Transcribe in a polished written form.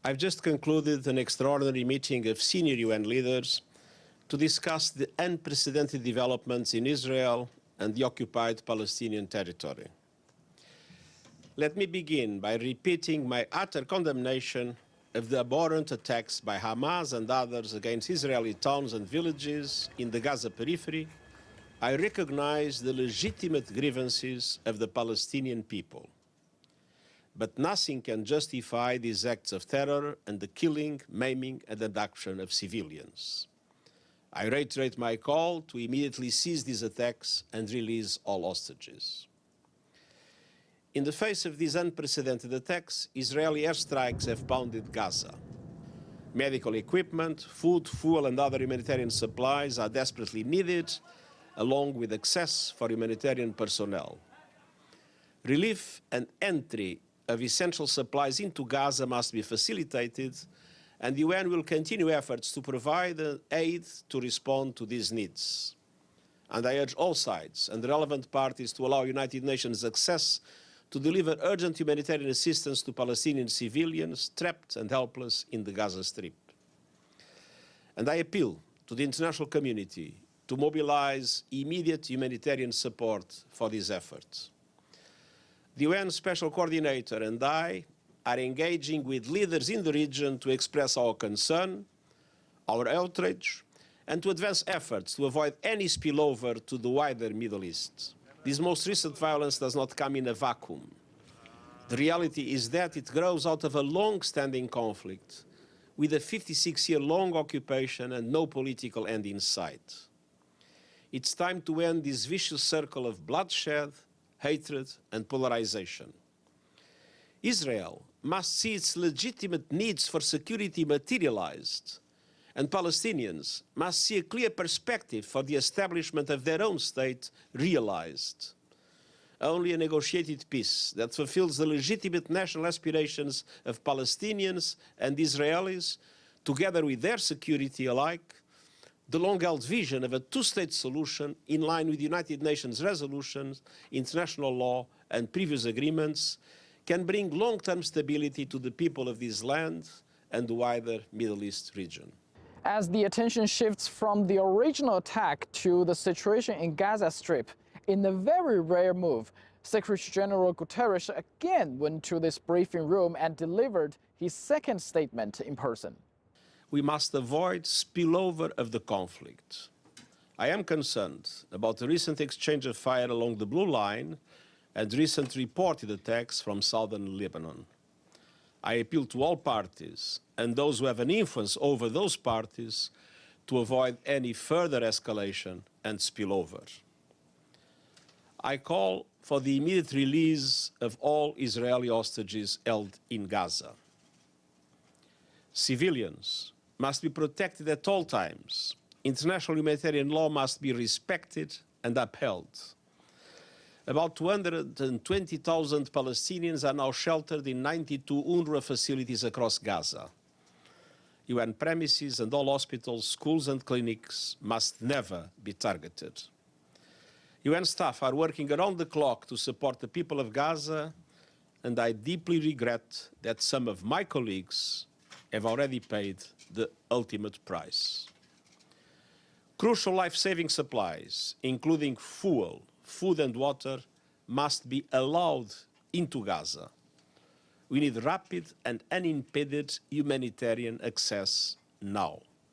I've just concluded an extraordinary meeting of senior UN leaders to discuss the unprecedented developments in Israel and the occupied Palestinian territory. Let me begin by repeating my utter condemnation of the abhorrent attacks by Hamas and others against Israeli towns and villages in the Gaza periphery. I recognize the legitimate grievances of the Palestinian people. But nothing can justify these acts of terror and the killing, maiming, and abduction of civilians. I reiterate my call to immediately cease these attacks and release all hostages. In the face of these unprecedented attacks, Israeli airstrikes have pounded Gaza. Medical equipment, food, fuel, and other humanitarian supplies are desperately needed, along with access for humanitarian personnel. Relief and entry of essential supplies into Gaza must be facilitated, and the UN will continue efforts to provide aid to respond to these needs. And I urge all sides and relevant parties to allow United Nations access to deliver urgent humanitarian assistance to Palestinian civilians trapped and helpless in the Gaza Strip. And I appeal to the international community to mobilize immediate humanitarian support for these efforts. The UN Special Coordinator and I are engaging with leaders in the region to express our concern, our outrage, and to advance efforts to avoid any spillover to the wider Middle East. This most recent violence does not come in a vacuum. The reality is that it grows out of a long-standing conflict with a 56-year-long occupation and no political end in sight. It's time to end this vicious circle of bloodshed, hatred, and polarization. Israel must see its legitimate needs for security materialized, and Palestinians must see a clear perspective for the establishment of their own state realized. Only a negotiated peace that fulfills the legitimate national aspirations of Palestinians and Israelis, together with their security alike, the long-held vision of a two-state solution in line with United Nations resolutions, international law, and previous agreements, can bring long-term stability to the people of this land and the wider Middle East region. As the attention shifts from the original attack to the situation in Gaza Strip, in a very rare move, Secretary General Guterres again went to this briefing room and delivered his second statement in person. We must avoid spillover of the conflict. I am concerned about the recent exchange of fire along the Blue Line and recent reported attacks from southern Lebanon. I appeal to all parties and those who have an influence over those parties to avoid any further escalation and spillover. I call for the immediate release of all Israeli hostages held in Gaza. Civilians must be protected at all times. International humanitarian law must be respected and upheld. About 220,000 Palestinians are now sheltered in 92 UNRWA facilities across Gaza. UN premises and all hospitals, schools and clinics must never be targeted. UN staff are working around the clock to support the people of Gaza, and I deeply regret that some of my colleagues have already paid the ultimate price. Crucial life-saving supplies, including fuel, food and water, must be allowed into Gaza. We need rapid and unimpeded humanitarian access now.